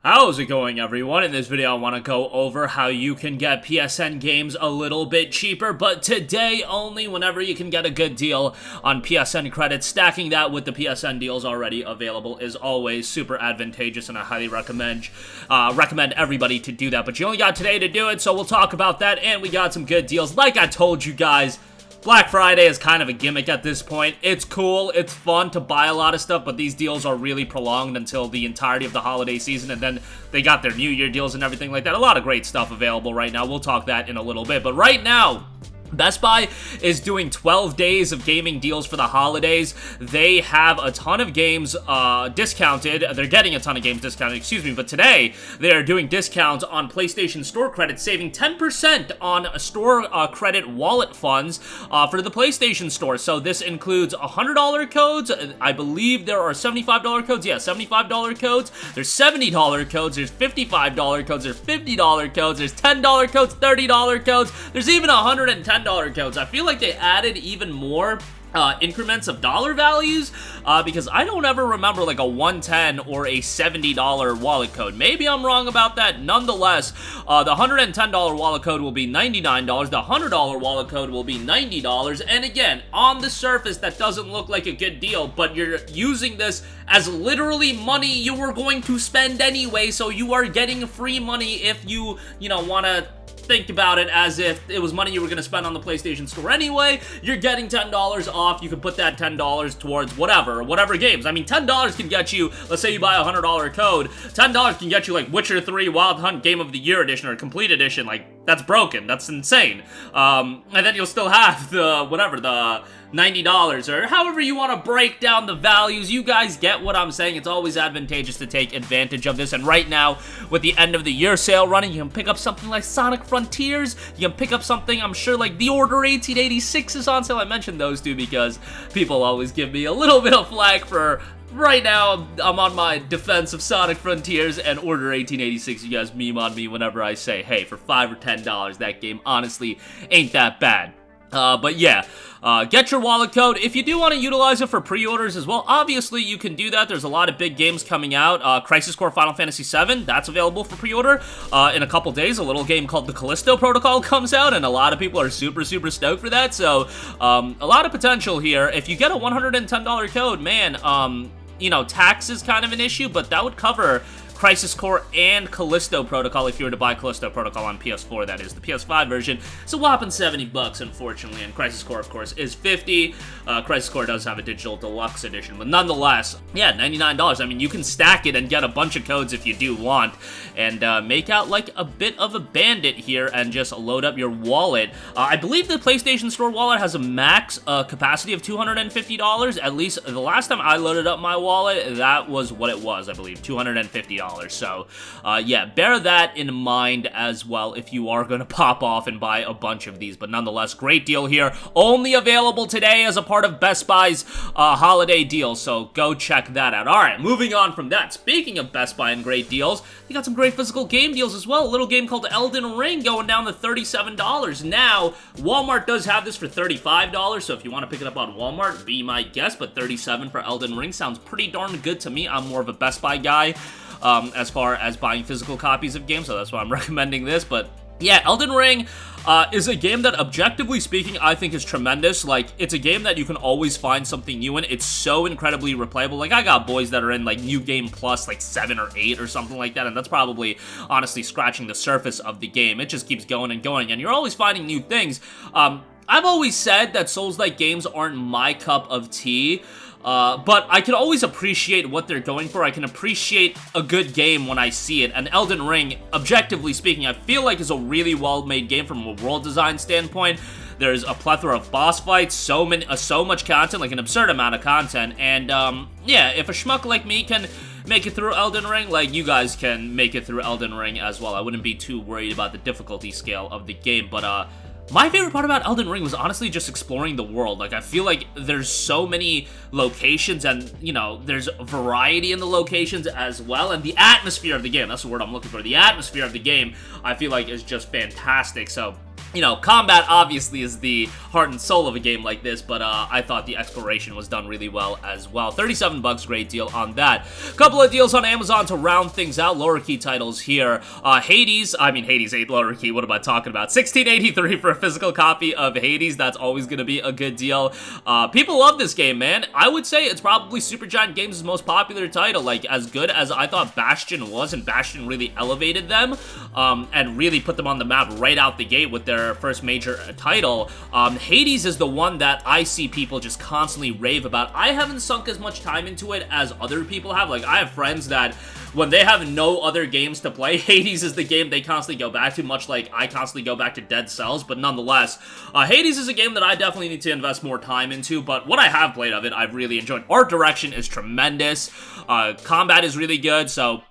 How's it going, everyone? In this video, I want to go over how you can get PSN games a little bit cheaper, but today only whenever you can get a good deal on PSN credits. Stacking that with the PSN deals already available is always super advantageous, and I highly recommend everybody to do that. But you only got today to do it, so we'll talk about that, and we got some good deals. Like I told you guys, Black Friday is kind of a gimmick at this point. It's cool, it's fun to buy a lot of stuff, but these deals are really prolonged until the entirety of the holiday season, and then they got their New Year deals and everything like that. A lot of great stuff available right now. We'll talk that in a little bit, but right now, Best Buy is doing 12 days of gaming deals for the holidays. They have a ton of games discounted. They're getting a ton of games discounted, excuse me, but today they are doing discounts on PlayStation Store credits, saving 10% on store credit wallet funds for the PlayStation Store. So this includes $100 codes. I believe there are $75 codes. Yeah, $75 codes. There's $70 codes. There's $55 codes. There's $50 codes. There's $10 codes, $30 codes. There's even $110 codes. I feel like they added even more increments of dollar values because I don't ever remember like a $110 or a $70 wallet code. Maybe I'm wrong about that. Nonetheless, the $110 wallet code will be $99. The $100 wallet code will be $90. And again, on the surface, that doesn't look like a good deal, but you're using this as literally money you were going to spend anyway, so you are getting free money if you want to think about it as if it was money you were going to spend on the PlayStation Store anyway. You're getting $10 off. You can put that $10 towards whatever games. I mean, $10 can get you, let's say you buy a $100 code, $10 can get you like Witcher 3 Wild Hunt Game of the Year Edition or Complete Edition. Like, that's broken. That's insane. And then you'll still have the $90 or however you want to break down the values. You guys get what I'm saying. It's always advantageous to take advantage of this, and right now with the end of the year sale running, you can pick up something like Sonic Frontiers. You can pick up something, I'm sure, like The Order 1886 is on sale. I mentioned those two because people always give me a little bit of flack for. Right now, I'm on my defense of Sonic Frontiers and Order 1886. You guys meme on me whenever I say, hey, for $5 or $10, that game honestly ain't that bad. But yeah, get your wallet code. If you do want to utilize it for pre-orders as well, obviously you can do that. There's a lot of big games coming out. Crisis Core Final Fantasy VII, that's available for pre-order. In a couple days, a little game called the Callisto Protocol comes out, and a lot of people are super stoked for that. So, a lot of potential here. If you get a $110 code, man, tax is kind of an issue, but that would cover Crisis Core and Callisto Protocol if you were to buy Callisto Protocol on PS4, that is. The PS5 version, it's a whopping $70, unfortunately, and Crisis Core, of course, is $50. Crisis Core does have a digital deluxe edition, but nonetheless, yeah, $99. I mean, you can stack it and get a bunch of codes if you do want, and make out like a bit of a bandit here and just load up your wallet. I believe the PlayStation Store wallet has a max capacity of $250. At least the last time I loaded up my wallet, that was what it was, I believe, $250. So, yeah, bear that in mind as well if you are going to pop off and buy a bunch of these. But nonetheless, great deal here. Only available today as a part of Best Buy's holiday deal. So go check that out. All right, moving on from that. Speaking of Best Buy and great deals, we got some great physical game deals as well. A little game called Elden Ring going down to $37. Now, Walmart does have this for $35. So if you want to pick it up on Walmart, be my guest. But $37 for Elden Ring sounds pretty darn good to me. I'm more of a Best Buy guy. As far as buying physical copies of games, so that's why I'm recommending this. But yeah, Elden Ring is a game that, objectively speaking, I think is tremendous. Like, it's a game that you can always find something new in. It's so incredibly replayable. Like, I got boys that are in, like, New Game Plus, like, 7 or 8 or something like that, and that's probably, honestly, scratching the surface of the game. It just keeps going and going, and you're always finding new things. I've always said that Souls-like games aren't my cup of tea, but I can always appreciate what they're going for. I can appreciate a good game when I see it, and Elden Ring, objectively speaking, I feel like is a really well-made game from a world design standpoint. There's a plethora of boss fights, so much content, like an absurd amount of content, and yeah, if a schmuck like me can make it through Elden Ring, like, you guys can make it through Elden Ring as well. I wouldn't be too worried about the difficulty scale of the game, but my favorite part about Elden Ring was honestly just exploring the world. Like, I feel like there's so many locations and, there's variety in the locations as well. And the atmosphere of the game, that's the word I'm looking for. The atmosphere of the game, I feel like, is just fantastic. So You know, combat obviously is the heart and soul of a game like this, but I thought the exploration was done really well as well. $37, great deal on that. Couple of deals on Amazon to round things out. Lower key titles here. Hades ain't lower key, what am I talking about? $16.83 for a physical copy of Hades. That's always gonna be a good deal. People love this game, man. I would say it's probably Supergiant Games' most popular title. Like, as good as I thought Bastion was, and Bastion really elevated them, and really put them on the map right out the gate with their first major title. Hades is the one that I see people just constantly rave about. I haven't sunk as much time into it as other people have. Like, I have friends that when they have no other games to play, Hades is the game they constantly go back to, much like I constantly go back to Dead Cells, but nonetheless, Hades is a game that I definitely need to invest more time into, but what I have played of it, I've really enjoyed. Art direction is tremendous, combat is really good, so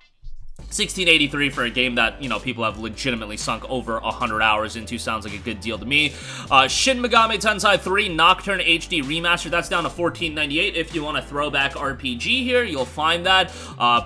$16.83 for a game that, you know, people have legitimately sunk over 100 hours into. Sounds like a good deal to me. Shin Megami Tensei 3 Nocturne HD Remaster, that's down to $14.98. If you want a throwback RPG here, you'll find that.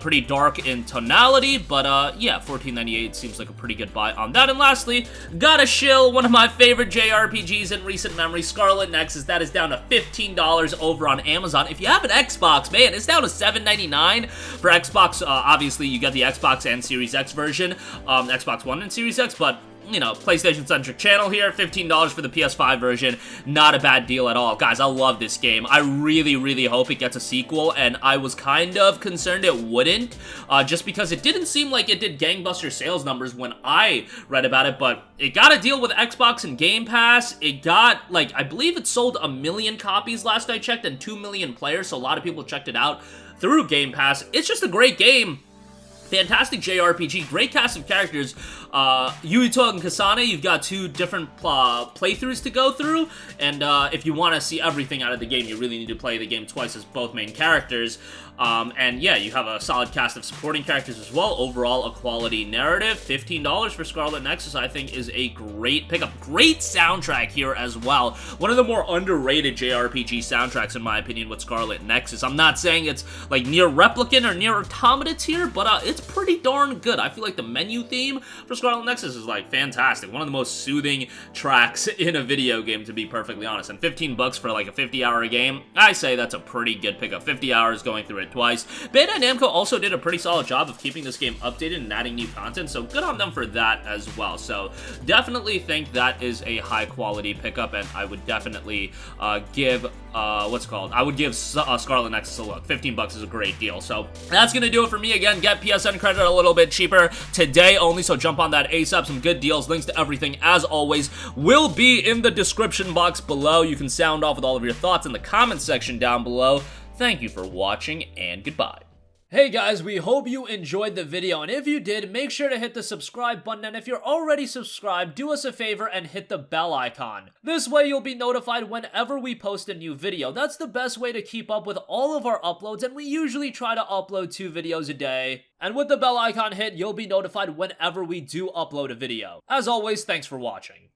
Pretty dark in tonality, but yeah, $14.98 seems like a pretty good buy on that. And lastly, gotta shill one of my favorite JRPGs in recent memory, Scarlet Nexus. That is down to $15 over on Amazon. If you have an Xbox, man, it's down to $7.99 for Xbox. Obviously, you get the Xbox and Series X version, Xbox One and Series X, but you know, PlayStation-centric channel here, $15 for the PS5 version, not a bad deal at all. Guys, I love this game. I really, really hope it gets a sequel, and I was kind of concerned it wouldn't, just because it didn't seem like it did gangbuster sales numbers when I read about it, but it got a deal with Xbox and Game Pass. It got, like, I believe it sold 1 million copies last I checked, and 2 million players, so a lot of people checked it out through Game Pass. It's just a great game. Fantastic JRPG, great cast of characters. Yuito and Kasane, you've got 2 different playthroughs to go through, and if you want to see everything out of the game, you really need to play the game twice as both main characters. And yeah, you have a solid cast of supporting characters as well. Overall, a quality narrative. $15 for Scarlet Nexus, I think, is a great pickup. Great soundtrack here as well. One of the more underrated JRPG soundtracks, in my opinion, with Scarlet Nexus. I'm not saying it's like near Replicant or near Automata tier, but it's pretty darn good. I feel like the menu theme for Scarlet Nexus is like fantastic. One of the most soothing tracks in a video game, to be perfectly honest. And $15 for like a 50-hour game, I say that's a pretty good pickup. 50 hours going through it twice. Bandai Namco also did a pretty solid job of keeping this game updated and adding new content, so good on them for that as well. So definitely think that is a high quality pickup, and I would definitely give I would give Scarlet Nexus a look. $15 is a great deal. So that's gonna do it for me. Again, get PSN credit a little bit cheaper today only, so jump on that ASAP. Some good deals. Links to everything, as always, will be in the description box below. You can sound off with all of your thoughts in the comment section down below. Thank you for watching, and goodbye. Hey guys, we hope you enjoyed the video, and if you did, make sure to hit the subscribe button, and if you're already subscribed, do us a favor and hit the bell icon. This way you'll be notified whenever we post a new video. That's the best way to keep up with all of our uploads, and we usually try to upload 2 videos a day. And with the bell icon hit, you'll be notified whenever we do upload a video. As always, thanks for watching.